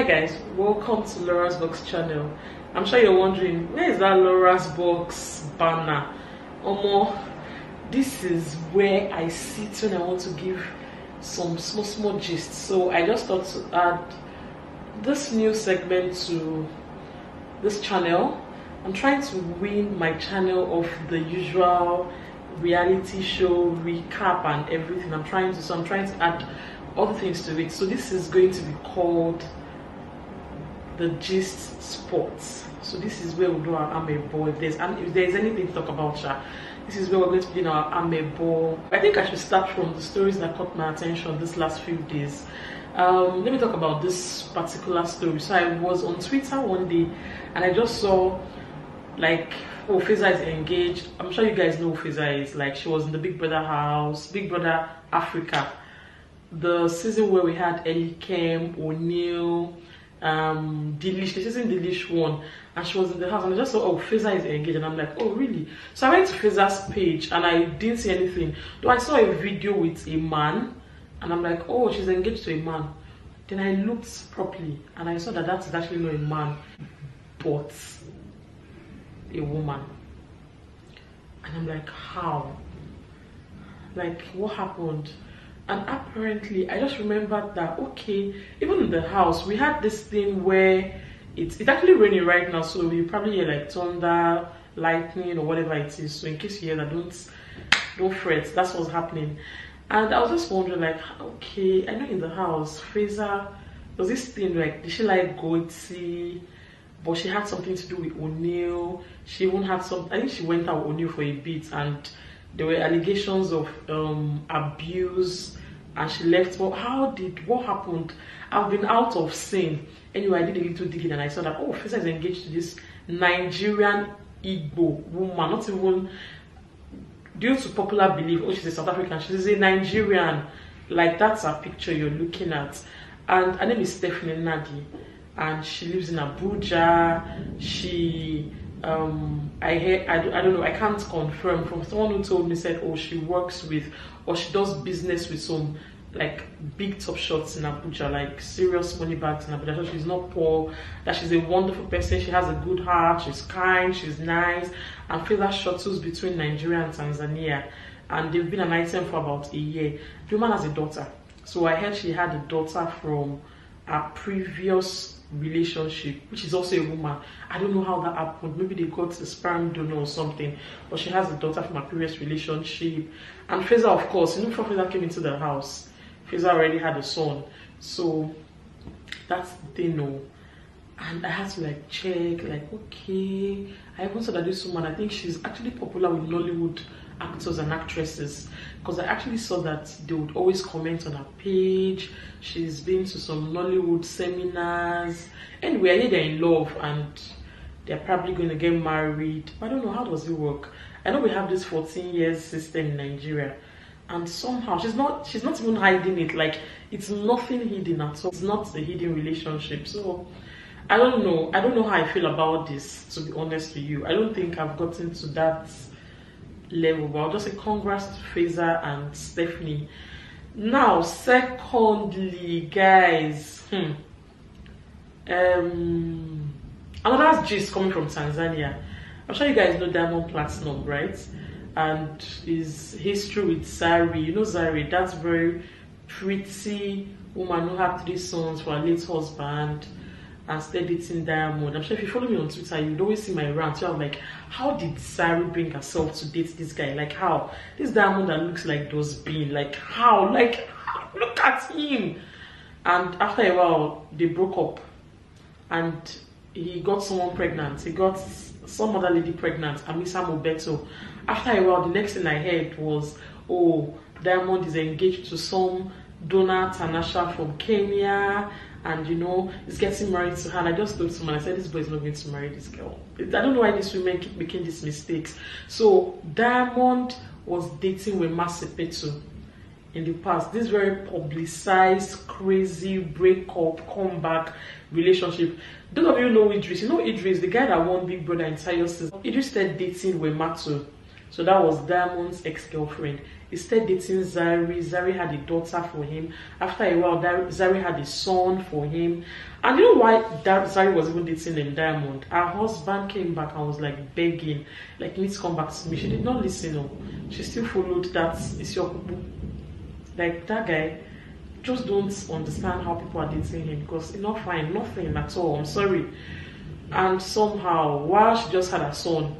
guys, welcome to Laura's Box channel. I'm sure you're wondering, where is that Laura's Box banner? Omo, this is where I sit when I want to give some small gist. So I just thought to add this new segment to this channel. I'm trying to win my channel of the usual reality show recap and everything. I'm trying to add other things to it. So this is going to be called the Gist Sports. So this is where we do our Iyabo. If there's anything to talk about, this is where we're going to be in our Iyabo. I think I should start from the stories that caught my attention this last few days. Let me talk about this particular story. So I was on Twitter one day and I just saw like, oh, Feza is engaged. I'm sure you guys know who Feza is. Like, she was in the Big Brother house, Big Brother Africa, the season where we had Elikem, O'Neil, Delish, the season Delish won, and she was in the house, and I just saw, oh, Feza is engaged, and I'm like, oh, really? So I went to Feza's page and I didn't see anything, though I saw a video with a man, and I'm like, oh, she's engaged to a man. Then I looked properly and I saw that that is actually not a man but a woman. And I'm like, how? Like, what happened? And apparently I just remembered that, okay, even in the house we had this thing where it's actually raining right now, so you probably hear like thunder, lightning, or whatever it is. So in case you hear that, don't fret, that's what's happening. And I was just wondering, like, okay, I know in the house Feza, there's this thing, like, did she like Goatee? But she had something to do with O'Neil. She even had some, I think she went out with O'Neil for a bit and there were allegations of abuse and she left. Well, what happened? I've been out of sync. Anyway, I did a little digging and I saw that, oh, Feza is engaged to this Nigerian Iyabo woman, not even due to popular belief, oh, she's a South African, she's a Nigerian. Like, that's her picture you're looking at. And her name is Stephanie Nadi, and she lives in Abuja. She I don't know, I can't confirm, from someone who told me, said, oh, she works with, or she does business with some like big top shots in Abuja, like serious money bags in Abuja. So she's not poor, that she's a wonderful person, she has a good heart, she's kind, she's nice, and Feza shuttles between Nigeria and Tanzania, and they've been an item for about a year. The woman has a daughter, so I heard she had a daughter from a previous relationship, which is also a woman. I don't know how that happened. Maybe they got a sperm donor or something, but she has a daughter from a previous relationship. And Feza, of course, you know, before Feza came into the house, Feza already had a son, so that's the thing. No, and I had to like check, like, okay, I even saw that this woman, I think she's actually popular with Nollywood actors and actresses, because I actually saw that they would always comment on her page. She's been to some Nollywood seminars. Anyway, I hear they're in love and they're probably going to get married. I don't know, how does it work? I know we have this 14 years system in Nigeria, and somehow she's not even hiding it. Like, it's nothing hidden at all. It's not a hidden relationship. So I don't know how I feel about this, to be honest with you. I don't think I've gotten to that level, but I'll just say congrats to Feza and Stephanie. Now, secondly, guys, another gist coming from Tanzania. I'm sure you guys know Diamond Platnumz, right? And his history with Zara. You know Zara, that's very pretty woman who had 3 sons for her late husband and started dating Diamond. I'm sure if you follow me on Twitter, you'd always see my rant. So I'm like, how did Zara bring herself to date this guy? Like, how? This Diamond that looks like Dustbin, like, how? Like, look at him. And after a while, they broke up and he got someone pregnant. He got some other lady pregnant, Amisa Mobeto. After a while, the next thing I heard was, oh, Diamond is engaged to some Donna, Tanasha from Kenya, and you know, he's getting married to her. And I just looked to him and I said, this boy is not going to marry this girl. I don't know why these women keep making these mistakes. So Diamond was dating with Masepetu in the past. This very publicized, crazy breakup, comeback relationship. Those of you know Idris. You know Idris, the guy that won Big Brother entire season. Idris started dating with Matu. So that was Diamond's ex-girlfriend. He started dating Zari. Zari had a daughter for him. After a while, Zari had a son for him. And you know why Zari was even dating Diamond? Her husband came back and was like begging, like, you need to come back to me. She did not listen. No. She still followed that Isiokubu. Like, that guy, just don't understand how people are dating him, because it's not fine, nothing at all. I'm sorry. And somehow, while she just had a son,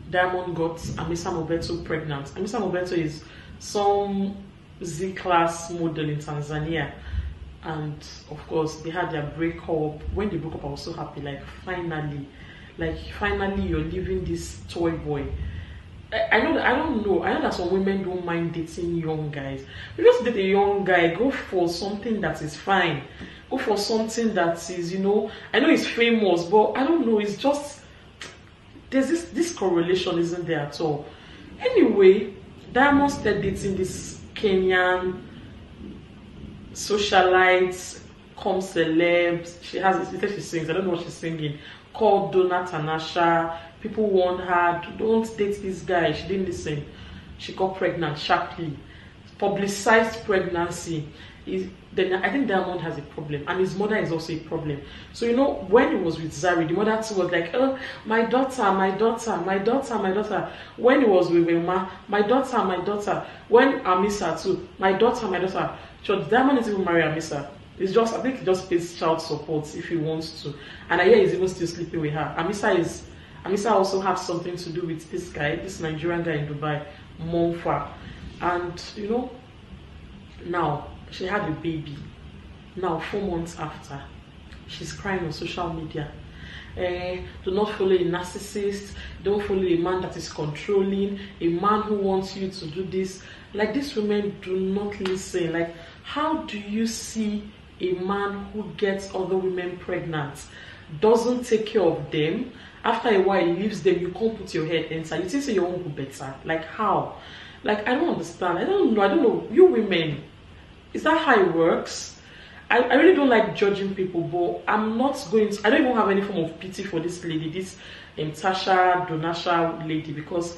Diamond got Amisa Mobeto pregnant. Amisa Mobeto is some Z-class model in Tanzania. And of course, they had their breakup. When they broke up, I was so happy. Like, finally you're leaving this toy boy. I know that some women don't mind dating young guys. If you just date a young guy, go for something that is fine. Go for something that is, I know he's famous, but I don't know, it's just, there's this correlation isn't there at all. Anyway, Diamond started dating this Kenyan socialites, come celebs. She sings, I don't know what she's singing, called Donna, Tanasha. People warned her, don't date this guy. She didn't listen. She got pregnant sharply. Publicized pregnancy. Then I think Diamond has a problem, and his mother is also a problem. So when he was with Zari, the mother too was like, oh, my daughter, my daughter, my daughter, my daughter. When he was with Wilma, my daughter, my daughter. When Amisa too, my daughter, my daughter. So Diamond is even marry Amisa. I think he just pays child support if he wants to. And I hear he's even still sleeping with her. Amisa also has something to do with this guy, this Nigerian guy in Dubai, Monfa. And now she had a baby. Now 4 months after, she's crying on social media. Do not follow a narcissist. Don't follow a man that is controlling, a man who wants you to do this. Like, these women do not listen. Like, how do you see a man who gets other women pregnant, doesn't take care of them, after a while he leaves them, you can't put your head inside, you think say your own go better? Like, how? Like, I don't understand. I don't know. You women, is that how it works? I really don't like judging people, but I'm not going to, I don't even have any form of pity for this lady, this Donasha lady, because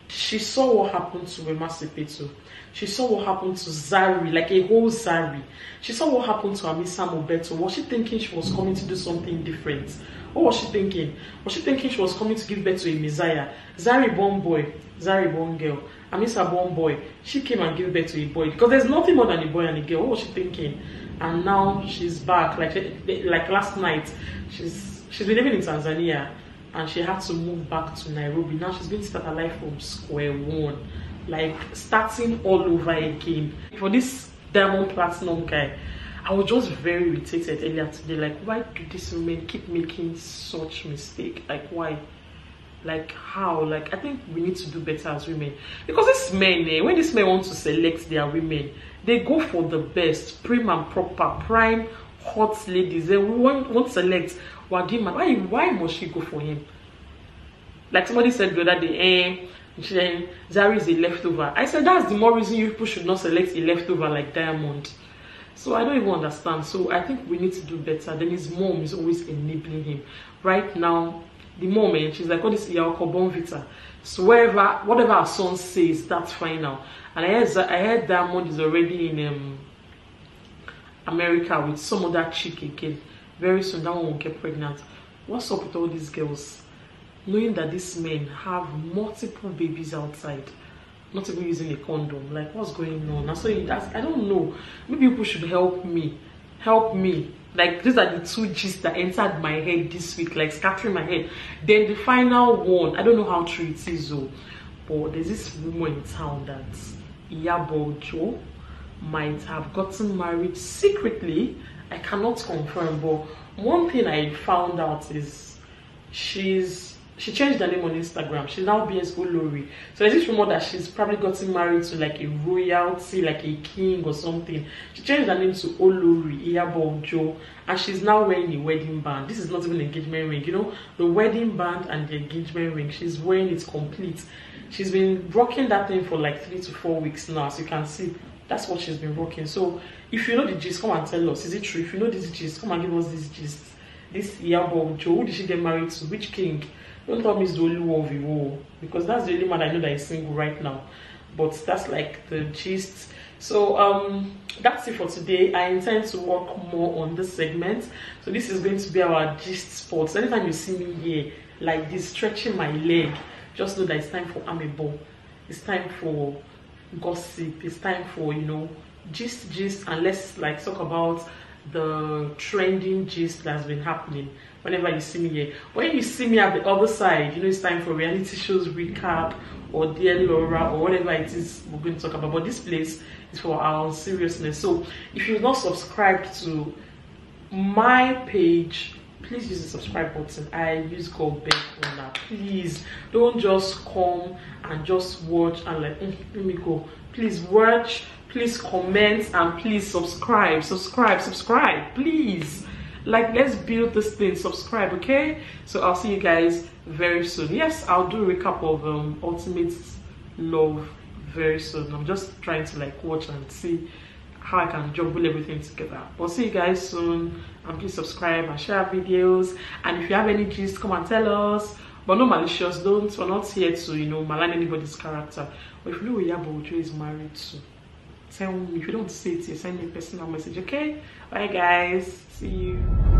she saw what happened to Wema Sepetu. She saw what happened to Zari, like a whole Zari. She saw what happened to Amisa Mobeto. Was she thinking she was coming to do something different? What was she thinking? Was she thinking she was coming to give birth to a Messiah? Zari born boy, Zari born girl. Amisa born boy. She came and gave birth to a boy. Because there's nothing more than a boy and a girl. What was she thinking? And now she's back. Like last night, she's been living in Tanzania. And she had to move back to Nairobi. Now she's going to start her life from square one. Like, starting all over again. For this Diamond Platnumz guy, I was just very irritated earlier today. Like, why do these women keep making such mistake? Like, why? Like, how? Like, I think we need to do better as women. Because these men, when these men want to select their women, they go for the best, prim and proper, prime, hot ladies. Then we won't select Wagi man. Why must she go for him? Like somebody said the other day, Zari is a leftover. I said that's the more reason you people should not select a leftover like Diamond. So I don't even understand. So I think we need to do better. Then his mom is always enabling him. Right now, the mom, she's like, what is Iyabo Bonvita? So whatever her son says, that's fine now. And I heard Diamond is already in America with some other chick again. Very soon that one will get pregnant. What's up with all these girls? Knowing that these men have multiple babies outside, not even using a condom. Like, what's going on? And so I don't know. Maybe people should help me. Help me. Like, these are the two G's that entered my head this week, like scattering my head. Then the final one, I don't know how true it is though, but there's this rumor in town that Iyabo might have gotten married secretly. I cannot confirm, but one thing I found out is she changed her name on Instagram. She's now BS Olori. So there's this rumor that she's probably gotten married to like a royalty, like a king or something. She changed her name to Olori Iyabo, and she's now wearing a wedding band. This is not even an engagement ring, you know, the wedding band and the engagement ring. She's wearing it complete. She's been rocking that thing for like 3 to 4 weeks now, as you can see. That's what she's been rocking. So if you know the gist, come and tell us. Is it true? If you know this gist, come and give us this gist. This Iyabo, who did she get married to? Which king? Don't tell me it's the only one of you, because that's the only man I know that is single right now. But that's like the gist. So that's it for today. I intend to work more on this segment. So this is going to be our gist spot. So anytime you see me here like this, stretching my leg, just know that it's time for amebo. It's time for gossip. It's time for, you know, gist, and let's like talk about the trending gist that's been happening whenever you see me here. When you see me at the other side, you know it's time for reality shows recap or Dear Laura or whatever it is we're going to talk about. But this place is for our seriousness. So if you're not subscribed to my page, please use the subscribe button. I use God beg on that. Please don't just come and just watch and like let me go. Please watch, please comment, and please subscribe, please. Like, let's build this thing. Subscribe, okay? So I'll see you guys very soon. Yes, I'll do a recap of Ultimate Love very soon. I'm just trying to like watch and see how I can juggle everything together. I'll see you guys soon, and please subscribe and share videos. And if you have any gist, come and tell us. But no malicious, don't. We're not here to, you know, malign anybody's character. But if you know Iyabo is married to, tell me. If you don't say it, send me a personal message, okay? Bye guys, see you.